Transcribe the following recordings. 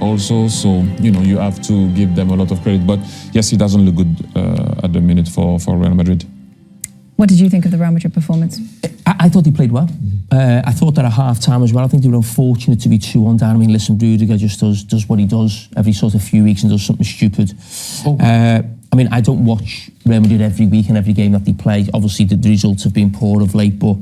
also, so you have to give them a lot of credit. But yes, it doesn't look good at the minute for Real Madrid. What did you think of the Real Madrid performance? I thought he played well. I thought that at half-time as well. I think they were unfortunate to be 2-1 down. I mean, listen, Rudiger just does what he does every sort of few weeks and does something stupid. I mean, I don't watch Real Madrid every week and every game that they play. Obviously, the results have been poor of late, but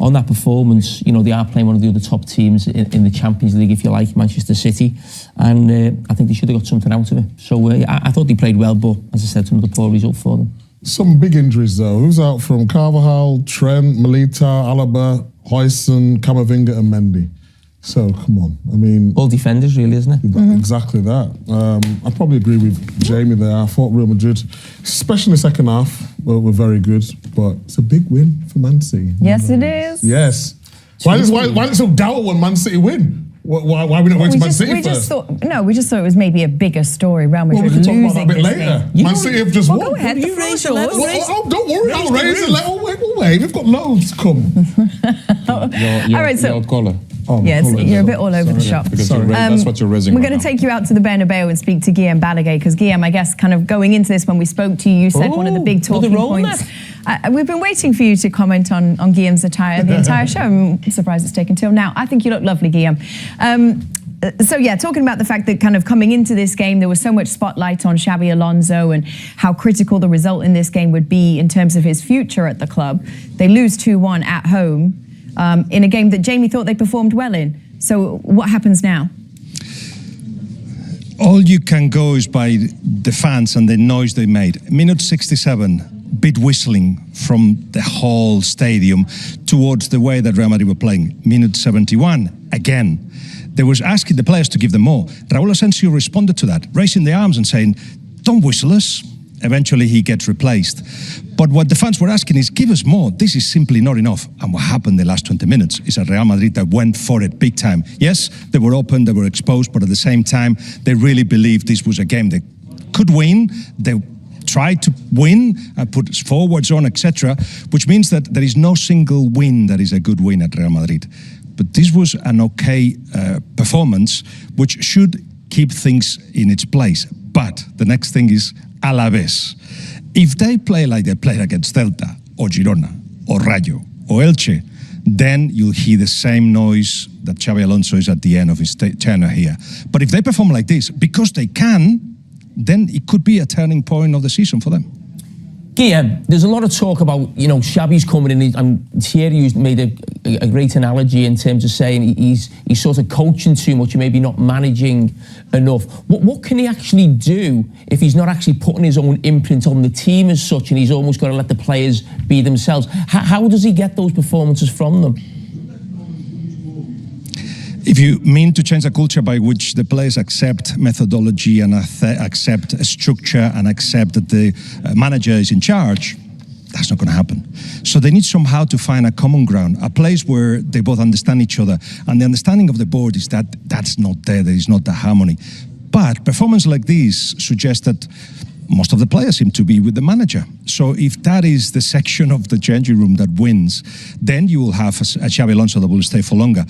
on that performance, they are playing one of the other top teams in the Champions League, if you like, Manchester City, and I think they should have got something out of it. So I thought they played well, but as I said, another poor result for them. Some big injuries though. Who's out from Carvajal, Trent, Milita, Alaba, Huijsen, Camavinga and Mendy? So, come on. I mean... all defenders, really, isn't it? Exactly that. I probably agree with Jamie there. I thought Real Madrid, especially in the second half, were very good. But it's a big win for Man City. Yes, it is. Yes. Why is it so doubtful when Man City win? Why we not went to Man City first? We just thought it was maybe a bigger story. Real Madrid we can talk about that a bit losing later. Man City have just won. Go ahead. You raise the level. Don't worry, I'll raise the level. We'll wait. We've got loads to come. All right, so... caller. Yes, you're a bit all over the shop. That's what you're raising. We're going to take you out to the Bernabeu and speak to Guillaume Balaguer, because Guillaume, I guess, kind of going into this when we spoke to you, you said one of the big talking points. We've been waiting for you to comment on Guillaume's attire the entire show. I'm surprised it's taken till now. I think you look lovely, Guillaume. So yeah, talking about the fact that kind of coming into this game, there was so much spotlight on Xabi Alonso and how critical the result in this game would be in terms of his future at the club. They lose 2-1 at home in a game that Jamie thought they performed well in. So what happens now? All you can go is by the fans and the noise they made. Minute 67, bit whistling from the whole stadium towards the way that Real Madrid were playing. Minute 71, again. They was asking the players to give them more. Raúl Asensio responded to that, raising the arms and saying, don't whistle us. Eventually he gets replaced. But what the fans were asking is, give us more. This is simply not enough. And what happened the last 20 minutes is a Real Madrid that went for it big time. Yes, they were open, they were exposed, but at the same time, they really believed this was a game they could win. They tried to win, put forwards on, etc., which means that there is no single win that is a good win at Real Madrid. But this was an okay performance, which should keep things in its place. But the next thing is Alaves. If they play like they played against Celta, or Girona, or Rayo, or Elche, then you'll hear the same noise that Xabi Alonso is at the end of his tenure here. But if they perform like this, because they can, then it could be a turning point of the season for them. Guillaume, there's a lot of talk about, Xabi's coming in, and Thierry made a great analogy in terms of saying he's sort of coaching too much and maybe not managing enough. What can he actually do if he's not actually putting his own imprint on the team as such, and he's almost got to let the players be themselves? How does he get those performances from them? If you mean to change a culture by which the players accept methodology and accept a structure and accept that the manager is in charge, that's not going to happen. So they need somehow to find a common ground, a place where they both understand each other. And the understanding of the board is that that's not there is not the harmony. But performance like this suggests that most of the players seem to be with the manager. So if that is the section of the changing room that wins, then you will have a Xabi Alonso that will stay for longer.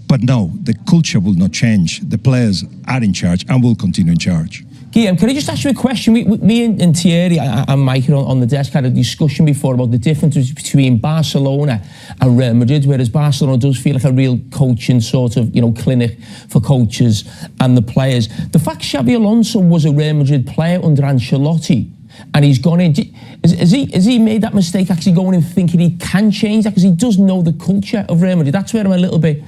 But no, the culture will not change. The players are in charge and will continue in charge. Guillaume, can I just ask you a question? Me and Thierry and Micah on the desk had a discussion before about the differences between Barcelona and Real Madrid, whereas Barcelona does feel like a real coaching sort of, clinic for coaches and the players. The fact Xabi Alonso was a Real Madrid player under Ancelotti, and he's gone in, has he made that mistake actually going in thinking he can change that? Because he does know the culture of Real Madrid. That's where I'm a little bit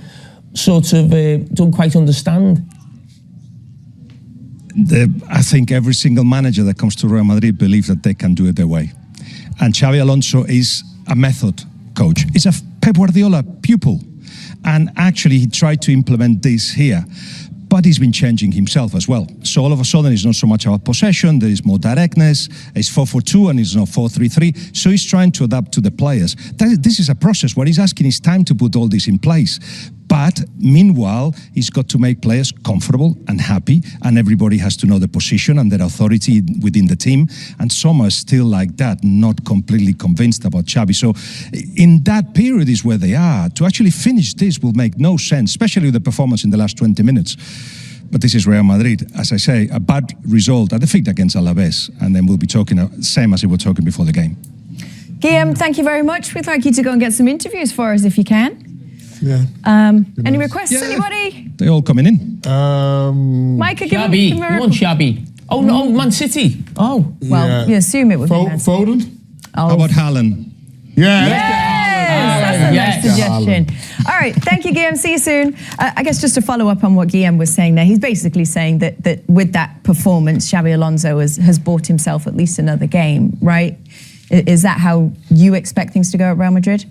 sort of don't quite understand. I think every single manager that comes to Real Madrid believes that they can do it their way. And Xabi Alonso is a method coach. He's a Pep Guardiola pupil. And actually he tried to implement this here. But he's been changing himself as well. So all of a sudden it's not so much about possession, there is more directness, it's 4-4-2 and it's not 4-3-3. So he's trying to adapt to the players. This is a process. What he's asking is time to put all this in place. But meanwhile, he's got to make players comfortable and happy, and everybody has to know the position and their authority within the team. And some are still like that, not completely convinced about Xabi. So in that period is where they are. To actually finish this will make no sense, especially with the performance in the last 20 minutes. But this is Real Madrid. As I say, a bad result, a defeat against Alaves, and then we'll be talking same as we were talking before the game. Guillaume, thank you very much. We'd like you to go and get some interviews for us if you can. Yeah. Any requests, anybody? They're all coming in. Micah, give Xabi, him you want Xabi? Oh no, Man City. Oh, well, you assume it would be Man City. Foden? Oh. How about Haaland? Yeah. That's a nice suggestion. All right, thank you, Guillaume. See you soon. I guess just to follow up on what Guillaume was saying there, he's basically saying that with that performance, Xabi Alonso has bought himself at least another game, right? Is that how you expect things to go at Real Madrid?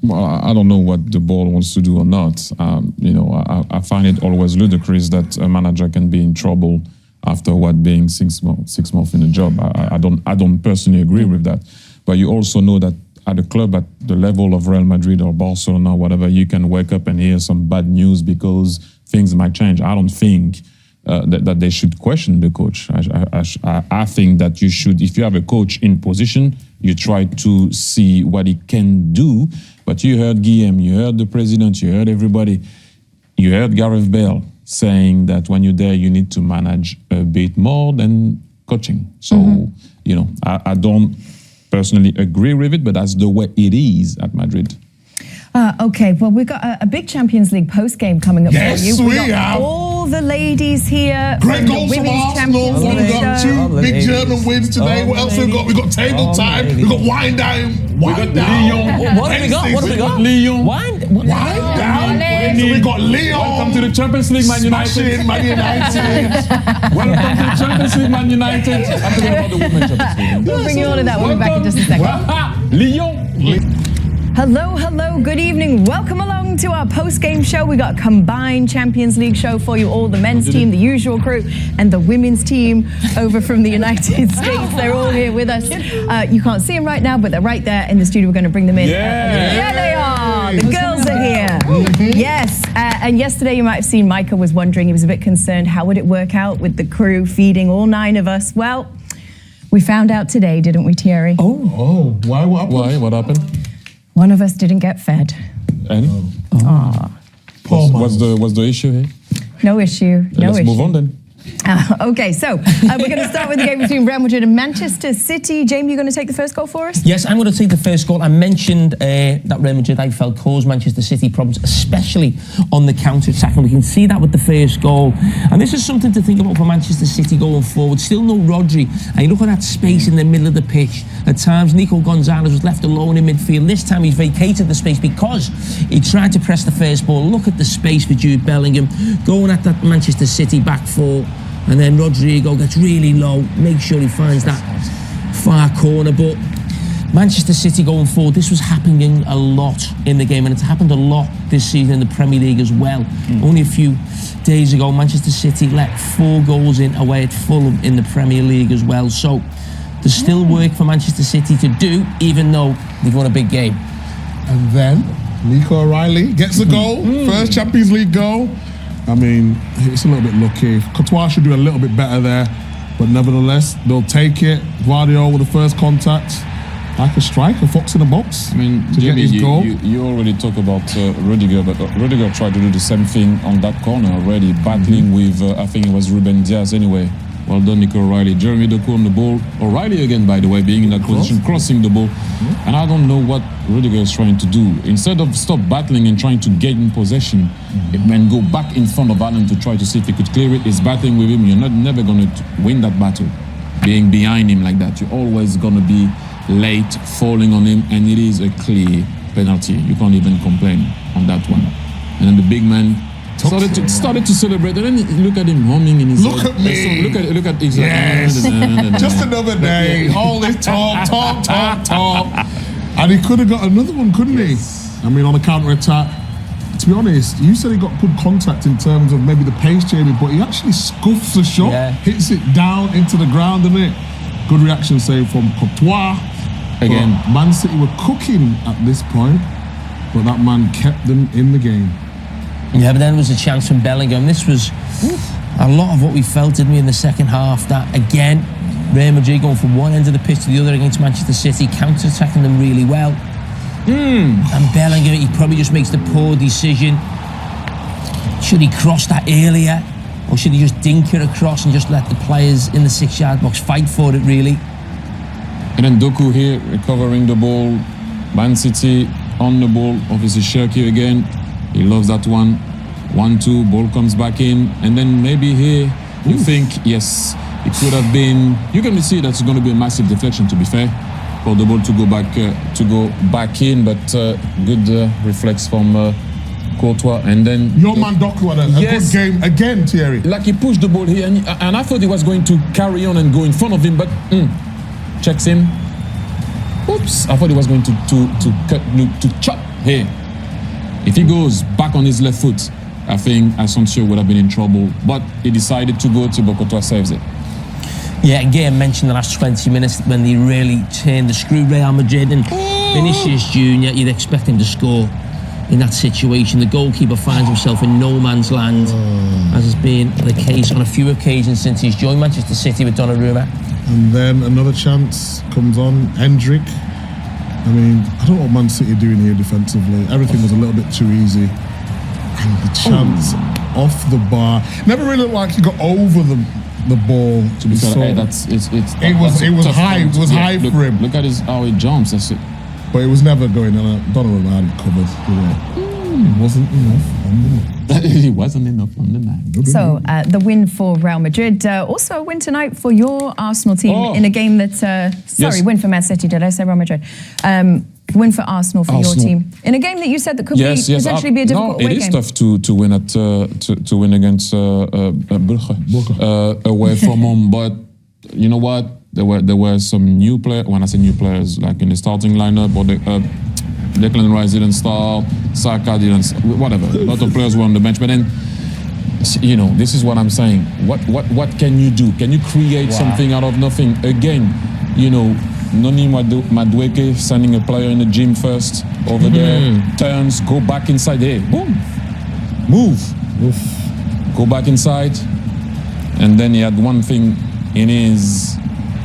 Well, I don't know what the board wants to do or not. I find it always ludicrous that a manager can be in trouble after being 6 months in the job. I don't personally agree with that. But you also know that at the club, at the level of Real Madrid or Barcelona, whatever, you can wake up and hear some bad news because things might change. I don't think that they should question the coach. I think that you should, if you have a coach in position, you try to see what he can do. But you heard Guillaume, you heard the president, you heard everybody. You heard Gareth Bale saying that when you're there, you need to manage a bit more than coaching. So, I don't personally agree with it, but that's the way it is at Madrid. Okay, well, we've got a big Champions League post-game coming up Yes, for you. we got have. all the ladies here. Great from the goals from Women's Arsenal. Champions We've League got show. two big German wins today. What else have we got? We've got table time. We've got wind down. Wind down. what have we got? What have we got? Lyon. Wind down. So we got Lyon. Welcome to the Champions League, Man United. Smashing Man United. Welcome to the Champions League, Man United. I'm talking about the Women's Champions League. We'll bring you all of that. We'll be back in just a second. Lyon. Hello, good evening. Welcome along to our post-game show. We got a combined Champions League show for you all. The men's team, the usual crew, and the women's team over from the United States. They're all here with us. You can't see them right now, but they're right there in the studio. We're going to bring them in. Yeah. They are. The girls are here. Yes. And yesterday you might have seen Micah was wondering, he was a bit concerned, how would it work out with the crew feeding all 9 of us? Well, we found out today, didn't we, Thierry? Oh, why? What happened? Why? What happened? One of us didn't get fed. And what's the issue here? No issue. Let's move on then. Okay, so we're going to start with the game between Real Madrid and Manchester City. Jamie, you're going to take the first goal for us? Yes, I'm going to take the first goal. I mentioned that Real Madrid, I felt, caused Manchester City problems, especially on the counter-attack, and we can see that with the first goal. And this is something to think about for Manchester City going forward. Still no Rodri, and you look at that space in the middle of the pitch. At times, Nico Gonzalez was left alone in midfield. This time, he's vacated the space because he tried to press the first ball. Look at the space for Jude Bellingham going at that Manchester City back four. And then Rodrigo gets really low, makes sure he finds that far corner. But Manchester City going forward, this was happening a lot in the game, and it's happened a lot this season in the Premier League as well. Only a few days ago, Manchester City let 4 goals in away at Fulham in the Premier League as well. So there's still work for Manchester City to do, even though they've won a big game. And then Nico O'Reilly gets a goal, first Champions League goal. I mean, it's a little bit lucky. Courtois should do a little bit better there, but nevertheless, they'll take it. Guardiola with the first contact, like a striker, fox in the box. I mean, to Jimmy, get his goal. you already talk about Rudiger, but Rudiger tried to do the same thing on that corner already, battling with, I think it was Ruben Diaz anyway. Well done, Nico O'Reilly. Jeremy Doku on the ball. O'Reilly again, by the way, being in that position, crossing the ball. And I don't know what Rudiger is trying to do. Instead of stop battling and trying to get in possession and go back in front of Haaland to try to see if he could clear it, he's battling with him. You're never going to win that battle. Being behind him like that, you're always going to be late, falling on him, and it is a clear penalty. You can't even complain on that one. And then the big man started to celebrate, and then look at him humming in his Look head. at me. Look at his Yes. Just another day. All this talk. And he could have got another one, couldn't he? I mean, on a counter-attack. To be honest, you said he got good contact in terms of maybe the pace, Jamie, but he actually scuffs the shot, hits it down into the ground, didn't it? Good reaction save from Courtois. Again. But Man City were cooking at this point, but that man kept them in the game. Yeah, but then there was a chance from Bellingham. This was a lot of what we felt, didn't we, in the second half? That, again, Real Madrid going from one end of the pitch to the other against Manchester City, counter-attacking them really well. And Bellingham, he probably just makes the poor decision. Should he cross that earlier? Or should he just dink it across and just let the players in the 6-yard box fight for it, really? And then Doku here recovering the ball. Man City on the ball. Obviously Cherki again. He loves that one. 1-2, ball comes back in. And then maybe here you think, yes, it could have been. You can see that's going to be a massive deflection, to be fair, for the ball to go back in. But good reflex from Courtois. And then your man Doku had a good game again, Thierry. Like he pushed the ball here, and I thought he was going to carry on and go in front of him, but checks him. Oops! I thought he was going to chop here. If he goes back on his left foot, I think Asensio would have been in trouble. But he decided to go to Courtois, saves it. Yeah, again, mentioned the last 20 minutes when they really turned the screw. Real Madrid and Vinicius Junior, you'd expect him to score in that situation. The goalkeeper finds himself in no man's land, as has been the case on a few occasions since he's joined Manchester City with Donnarumma. And then another chance comes on, Hendrick. I mean, I don't know what Man City are doing here defensively. Everything was a little bit too easy. And the chance off the bar. Never really looked like he got over the ball. To be fair, it was high. It was high for him. Look at how he jumps. That's it. But it was never going on. Donnarumma had it covered. It wasn't enough on the man. It wasn't enough on the man. So the win for Real Madrid. Also a win tonight for your Arsenal team in a game that, win for Man City, did I say Real Madrid? Win for Arsenal for your team. In a game that you said that could potentially be a difficult away game. It is tough to win to win against Brugge away from home. But you know what? There were some new players. When I say new players, like in the starting lineup, or Declan Rice didn't start, Saka didn't, whatever. A lot of players were on the bench. But then, you know, this is what I'm saying. What can you do? Can you create something out of nothing? Again, you know, Noni Madueke sending a player in the gym first over there, turns, go back inside. Hey, boom, move, go back inside. And then he had one thing in his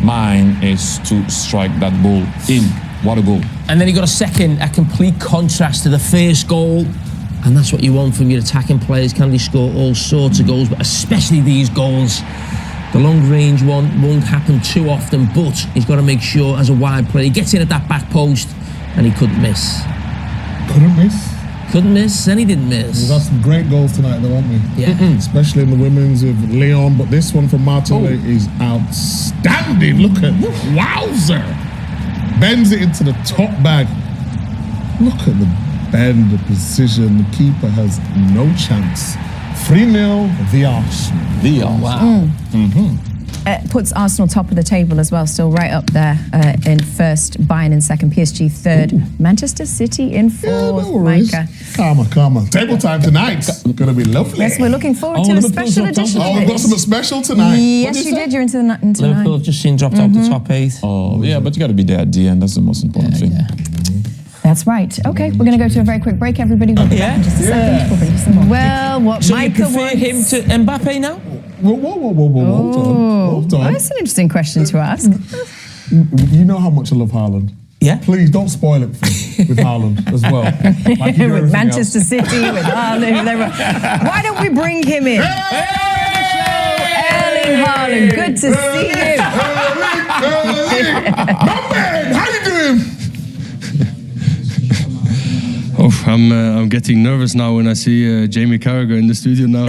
mind is to strike that ball in. What a goal. And then he got a complete contrast to the first goal. And that's what you want from your attacking players. Can they score all sorts of goals, but especially these goals? The long range one won't happen too often, but he's got to make sure as a wide player, he gets in at that back post and he couldn't miss. Couldn't miss, and he didn't miss. We've got some great goals tonight though, haven't we? Yeah. Especially in the women's with Leon, but this one from Martinelli is outstanding. Look at, wowzer! Bends it into the top bag. Look at the bend, the precision. The keeper has no chance. 3-0, the Arsenal. Wow. It puts Arsenal top of the table as well, still right up there in first, Bayern in second, PSG third, Manchester City in fourth. Micah. Calma. Table time tonight. It's going to be lovely. Yes, we're looking forward to a special edition. Oh, we've got something special tonight. Yes, you did. You're into Liverpool have just seen dropped out the top 8. Oh, yeah, but you got to be there at the end. That's the most important thing. Yeah. That's right. Okay, we're going to go to a very quick break, everybody. We'll be back in just a second. We'll bring you some more. Well, what So Micah you prefer wants... him to Mbappe now? Whoa, hold on. That's an interesting question to ask. You know how much I love Haaland. Yeah. Please don't spoil it with Haaland as well. Like you do With Manchester else. City, with Haaland. Why don't we bring him in? Erling Haaland, good to see you. My man, how you doing? Oh, I'm getting nervous now when I see Jamie Carragher in the studio now.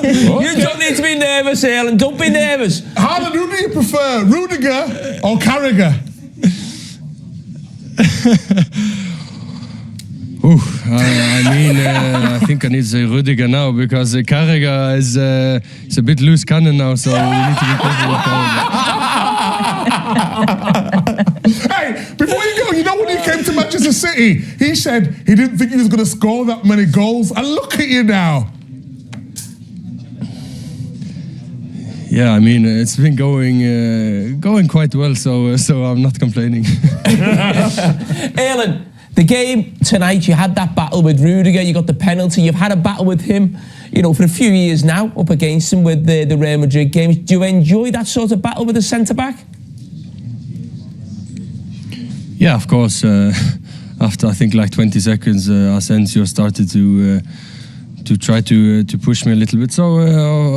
You don't need to be nervous, Erling. Don't be nervous. Haaland, who do you prefer, Rudiger or Carragher? I think I need to say Rudiger now because Carragher is a bit loose cannon now, so we need to be careful with Carragher. Hey, before you go, you know when he came to Manchester City, he said he didn't think he was going to score that many goals. And look at you now. Yeah, I mean it's been going quite well, so I'm not complaining. Erling, the game tonight, you had that battle with Rudiger, you got the penalty, you've had a battle with him, you know, for a few years now, up against him with the Real Madrid games. Do you enjoy that sort of battle with the centre-back? Yeah, of course. after I think like 20 seconds, Asensio started to try to push me a little bit. So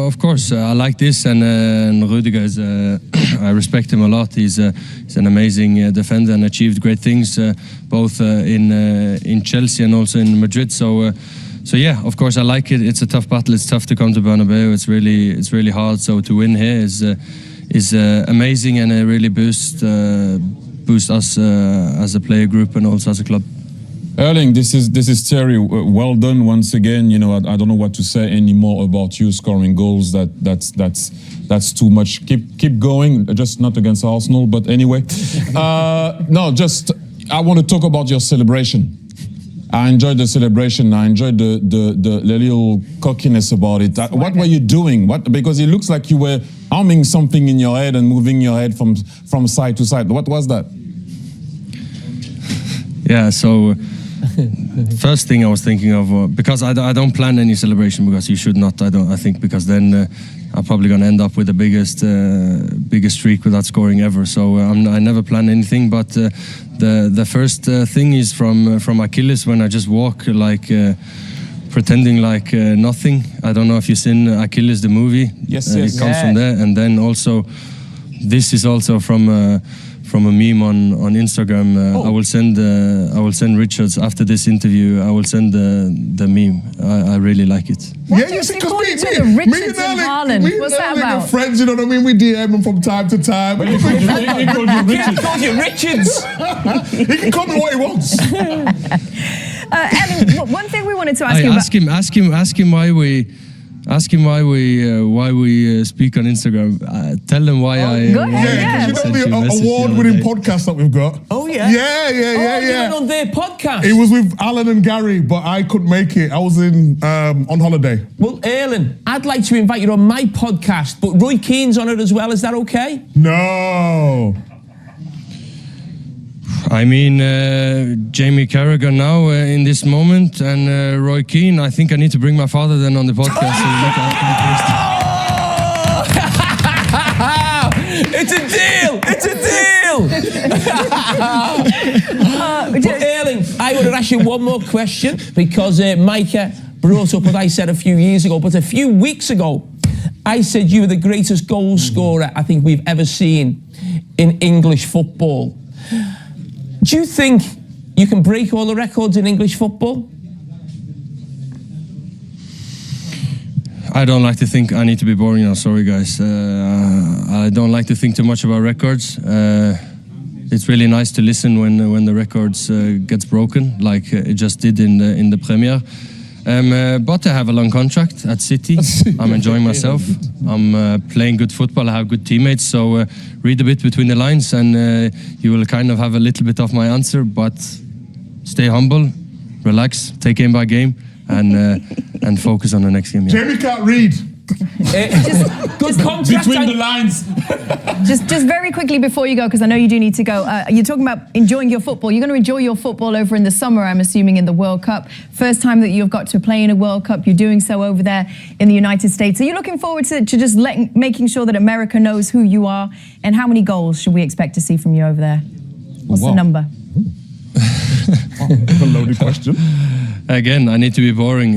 of course I like this, and Rudiger is I respect him a lot. He's an amazing defender and achieved great things both in Chelsea and also in Madrid. So yeah, of course I like it. It's a tough battle. It's tough to come to Bernabeu. It's really hard. So to win here is amazing, and it really boost us as a player group and also as a club. Erling, this is Thierry. Well done once again. You know, I don't know what to say anymore about you scoring goals. That's too much. Keep going. Just not against Arsenal, but anyway. No, just I want to talk about your celebration. I enjoyed the celebration. I enjoyed the little cockiness about it. What were you doing? Because it looks like you were humming something in your head and moving your head from side to side. What was that? Yeah, so first thing I was thinking of, because I don't plan any celebration, because you should not. I think because then I'm probably gonna end up with the biggest streak without scoring ever. So I never plan anything. But the first thing is from Achilles, when I just walk like pretending like nothing. I don't know if you've seen Achilles the movie. Yes, it comes from there, and then also this is also from a meme on Instagram. I will send Richards after this interview. I will send the meme. I really like it. What do you think called each other Richards and Haaland? What's that about? We're friends, you know what I mean? We DM him from time to time. He called you Richards. He can call me what he wants. Ellen, one thing we wanted to ask you about. Ask him why we speak on Instagram. Tell them why I. Go ahead, you know the award-winning podcast that we've got. Oh yeah. Yeah. You went on their podcast. It was with Alan and Gary, but I couldn't make it. I was on holiday. Well, Erling, I'd like to invite you on my podcast, but Roy Keane's on it as well. Is that okay? No. I mean, Jamie Carragher now in this moment, and Roy Keane. I think I need to bring my father then on the podcast. It's a deal! It's a deal! But Erling, I want to ask you one more question, because Micah brought up what I said a few years ago, but a few weeks ago, I said you were the greatest goal scorer I think we've ever seen in English football. Do you think you can break all the records in English football? I don't like to think. I need to be boring now. Sorry, guys. I don't like to think too much about records. It's really nice to listen when the records gets broken, like it just did in the Premier. But I have a long contract at City. I'm enjoying myself. I'm playing good football. I have good teammates. So read a bit between the lines, and you will kind of have a little bit of my answer. But stay humble, relax, take game by game, and focus on the next game. Yeah. Jamie can't read. Good contract. Between the lines. Just very quickly before you go, because I know you do need to go. You're talking about enjoying your football. You're going to enjoy your football over in the summer, I'm assuming, in the World Cup. First time that you've got to play in a World Cup. You're doing so over there in the United States. Are you looking forward to just making sure that America knows who you are? And how many goals should we expect to see from you over there? What's the number? A loaded question. Again, I need to be boring.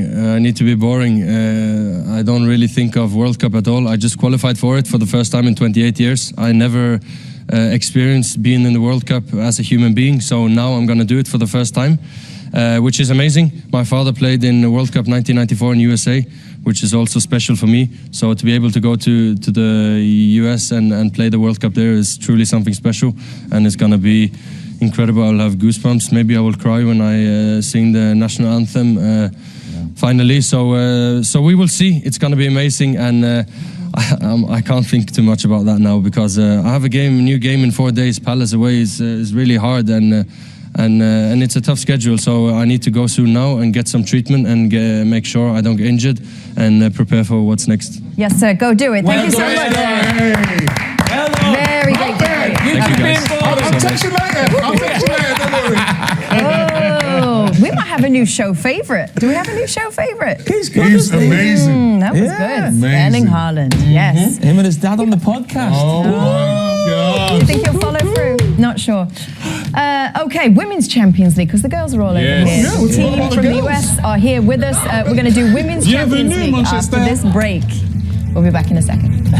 I don't really think of World Cup at all. I just qualified for it for the first time in 28 years. I never experienced being in the World Cup as a human being, so now I'm going to do it for the first time, which is amazing. My father played in the World Cup 1994 in USA, which is also special for me. So to be able to go to the US and play the World Cup there is truly something special, and it's going to be incredible. I'll have goosebumps. Maybe I will cry when I sing the national anthem finally. So we will see. It's going to be amazing, and I can't think too much about that now, because I have a new game in 4 days. Palace away is really hard, and it's a tough schedule. So I need to go soon now and get some treatment and make sure I don't get injured, and prepare for what's next. Yes, sir. Go do it. Thank you so much. Very great. Thank you, guys. I'll text you later. Don't worry. Oh, we might have a new show favourite. Do we have a new show favourite? He's amazing. That was good. Amazing. Erling Haaland. Yes. Him and his dad on the podcast. Oh my God. Do you think he'll follow through? Not sure. Okay, Women's Champions League, because the girls are all over here. Yeah, The what's team about the from the girls? US are here with us. We're going to do Women's Champions Bienvenue, League Manchester. after this break. We'll be back in a second.